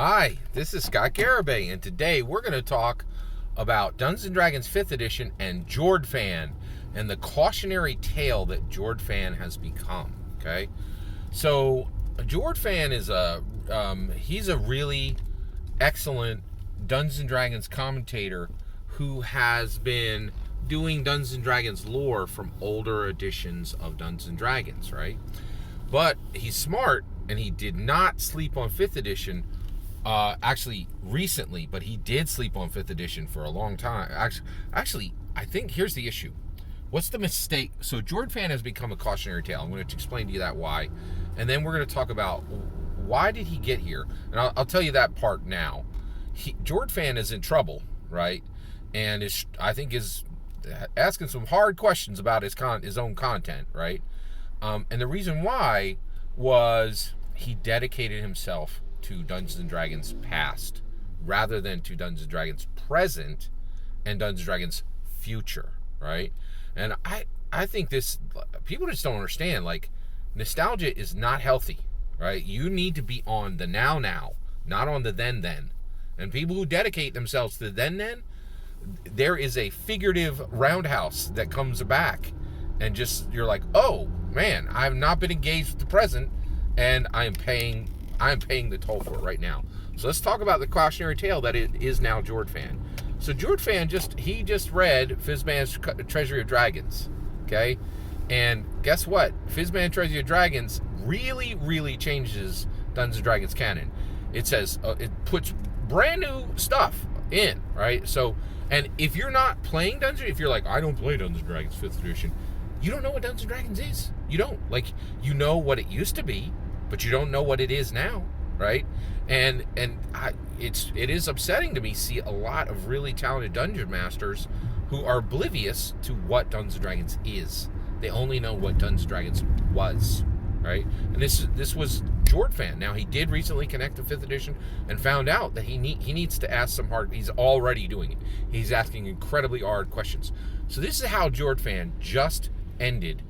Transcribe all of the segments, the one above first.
Hi, this is Scott Garibay, and today we're going to talk about Dungeons & Dragons 5th Edition and Jorphdan and the cautionary tale that Jorphdan has become, okay? So, Jorphdan is he's a really excellent Dungeons & Dragons commentator who has been doing Dungeons & Dragons lore from older editions of Dungeons & Dragons, right? But he's smart, and he did not sleep on 5th edition actually recently, but he did sleep on 5th edition for a long time. Actually, I think here's the issue. What's the mistake? So Jorphdan has become a cautionary tale. I'm going to explain to you that why. And then we're going to talk about why did he get here. And I'll tell you that part now. Jorphdan is in trouble, right? And I think is asking some hard questions about his own content, right? And the reason why was he dedicated himself to Dungeons & Dragons past rather than to Dungeons & Dragons present and Dungeons & Dragons future, right? And I think this, people just don't understand, like, nostalgia is not healthy, right? You need to be on the now, not on the then. And people who dedicate themselves to the then, there is a figurative roundhouse that comes back and just, you're like, oh man, I've not been engaged with the present and I'm paying the toll for it right now. So let's talk about the cautionary tale that it is now Jorphdan. So Jorphdan just read Fizban's Treasury of Dragons, okay? And guess what? Fizban Treasury of Dragons really, really changes Dungeons & Dragons canon. It says, it puts brand new stuff in, right? So, and if you're not playing Dungeons, if you're like, I don't play Dungeons & Dragons 5th edition, you don't know what Dungeons & Dragons is. You don't. Like, you know what it used to be, but you don't know what it is now, right? And it is upsetting to me see a lot of really talented dungeon masters who are oblivious to what Dungeons & Dragons is. They only know what Dungeons & Dragons was, right? And this was Jorphdan. Now, he did recently connect to 5th edition and found out that he needs to ask some hard. He's already doing it. He's asking incredibly hard questions. So this is how Jorphdan just ended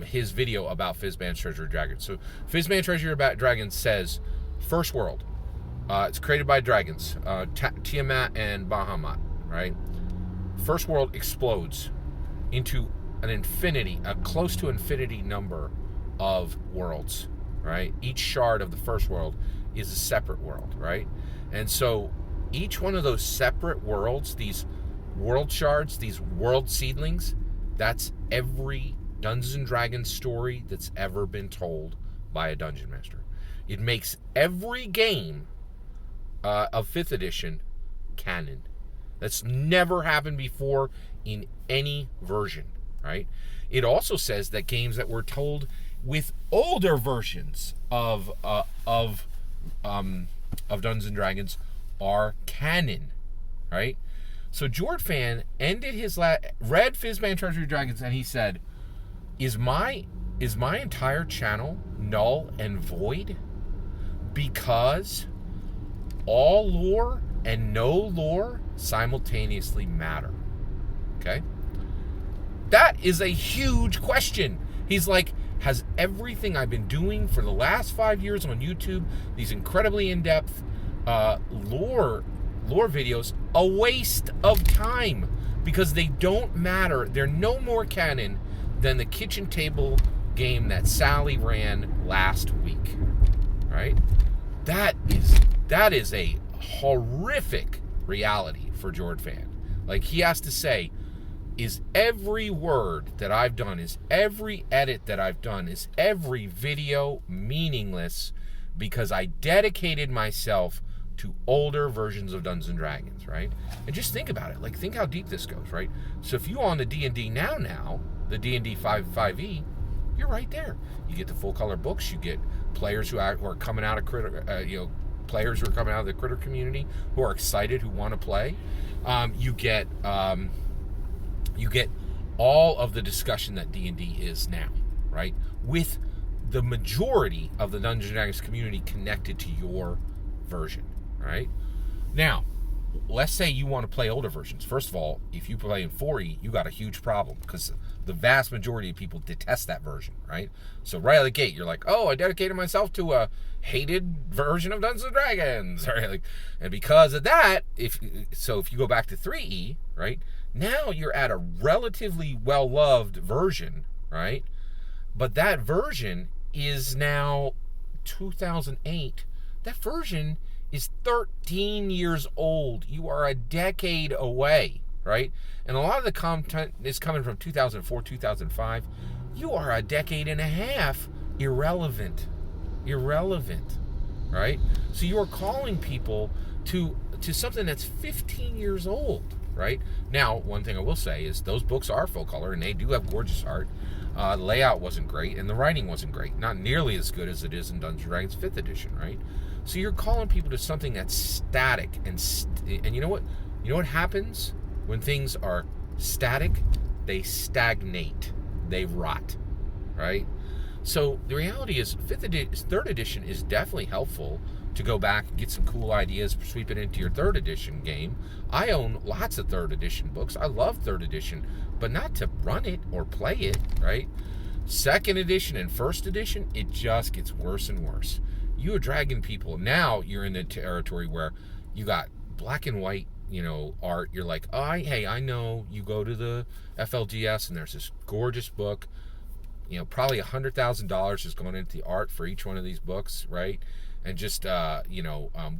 his video about Fizban's Treasury of Dragons. So Fizban Treasury of Dragons says, first world, it's created by dragons, Tiamat and Bahamut, right? First world explodes into a close to infinity number of worlds, right? Each shard of the first world is a separate world, right? And so each one of those separate worlds, these world shards, these world seedlings, that's every Dungeons & Dragons story that's ever been told by a dungeon master. It makes every game of 5th edition canon. That's never happened before in any version, right? It also says that games that were told with older versions of Dungeons & Dragons are canon, right? So Jorphdan ended read Fizban Treasury of Dragons, and he said, Is my entire channel null and void because all lore and no lore simultaneously matter? Okay? That is a huge question. He's like, has everything I've been doing for the last 5 years on YouTube, these incredibly in-depth lore videos, a waste of time because they don't matter? They're no more canon than the kitchen table game that Sally ran last week, right? That is a horrific reality for Jorphdan. Like, he has to say, is every word that I've done, is every edit that I've done, is every video meaningless because I dedicated myself to older versions of Dungeons & Dragons, right? And just think about it. Like, think how deep this goes, right? So if you on the D&D now, the D&D 5e, you're right there. You get the full color books. You get players who are coming out of players who are coming out of the critter community who are excited, who want to play. You get all of the discussion that D&D is now, right? With the majority of the Dungeons & Dragons community connected to your version, right? Now, let's say you want to play older versions. First of all, if you play in 4E, you got a huge problem because the vast majority of people detest that version, right? So right out of the gate, you're like, oh, I dedicated myself to a hated version of Dungeons and Dragons, right? Like, and because of that, if you go back to 3E, right, now you're at a relatively well-loved version, right? But that version is now 2008. That version is 13 years old. You are a decade away, right? And a lot of the content is coming from 2004, 2005. You are a decade and a half irrelevant, right? So you are calling people to something that's 15 years old, right? Now, one thing I will say is those books are full color and they do have gorgeous art. The layout wasn't great and the writing wasn't great. Not nearly as good as it is in Dungeons & Dragons 5th edition, right? So you're calling people to something that's static and you know what? You know what happens when things are static? They stagnate. They rot, right? So the reality is 3rd edition is definitely helpful to go back and get some cool ideas, sweep it into your 3rd edition game. I own lots of 3rd edition books. I love 3rd edition, but not to run it or play it, right? 2nd edition and 1st edition, it just gets worse and worse. You are dragging people. Now you're in the territory where you got black and white, art. You're like, oh, hey, I know you go to the FLGS and there's this gorgeous book. Probably $100,000 is going into the art for each one of these books, right? And just,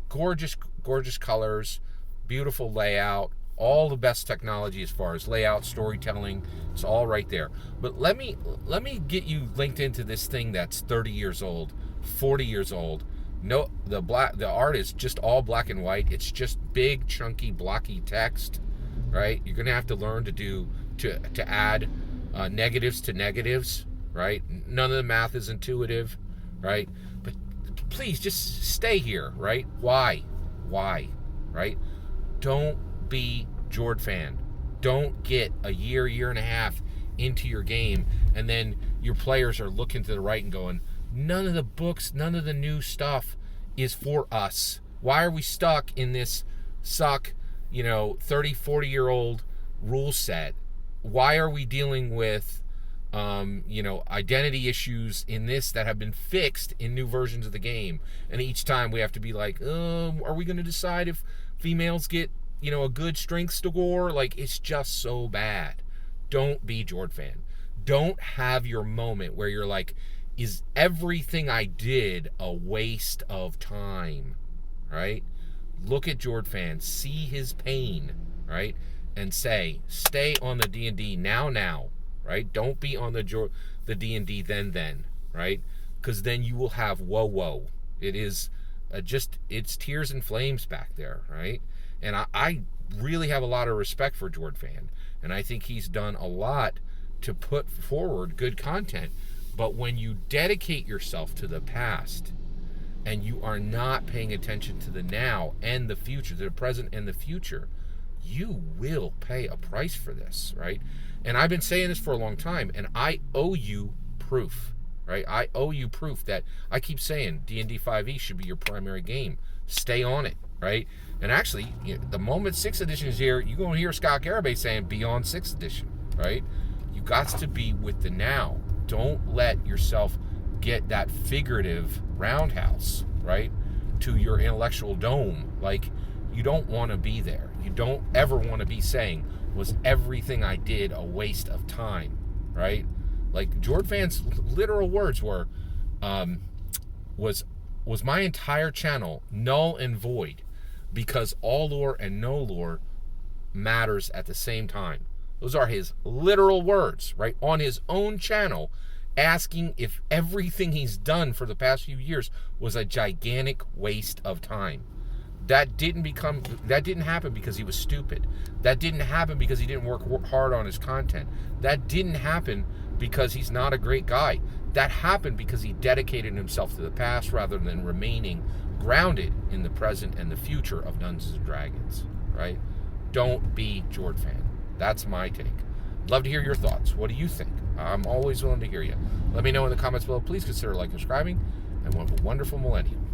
gorgeous colors, beautiful layout, all the best technology as far as layout, storytelling. It's all right there. But let me get you linked into this thing that's 30 years old, 40 years old. No, the art is just all black and white. It's just big, chunky, blocky text, right? You're gonna have to learn to add negatives to negatives, right? None of the math is intuitive, right? But please just stay here, right? Why, right? Don't be Jorphdan. Don't get a year and a half into your game, and then your players are looking to the right and going, none of the books, none of the new stuff is for us. Why are we stuck in this 30, 40-year-old rule set? Why are we dealing with, identity issues in this that have been fixed in new versions of the game? And each time we have to be like, are we going to decide if females get, a good strength score? Like, it's just so bad. Don't be Jorphdan. Don't have your moment where you're like, is everything I did a waste of time, right? Look at Jorphdan, see his pain, right? And say, stay on the D&D now, right? Don't be on the D&D then, right? Because then you will have whoa. It is it's tears and flames back there, right? And I really have a lot of respect for Jorphdan, and I think he's done a lot to put forward good content. But when you dedicate yourself to the past and you are not paying attention to the now and the future, the present and the future, you will pay a price for this, right? And I've been saying this for a long time, and I owe you proof, right? I owe you proof that I keep saying D&D 5e should be your primary game. Stay on it, right? And actually, the moment 6th edition is here, you're going to hear Scott Garibay saying beyond 6th edition, right? You got to be with the now. Don't let yourself get that figurative roundhouse, right, to your intellectual dome. Like, you don't want to be there. You don't ever want to be saying, was everything I did a waste of time, right? Like, Jorphdan's literal words were, was my entire channel null and void because all lore and no lore matters at the same time. Those are his literal words, right? On his own channel, asking if everything he's done for the past few years was a gigantic waste of time. That didn't happen because he was stupid. That didn't happen because he didn't work hard on his content. That didn't happen because he's not a great guy. That happened because he dedicated himself to the past rather than remaining grounded in the present and the future of Dungeons & Dragons, right? Don't be Jorphdan. That's my take. Love to hear your thoughts. What do you think? I'm always willing to hear you. Let me know in the comments below. Please consider liking and subscribing, and have a wonderful millennium.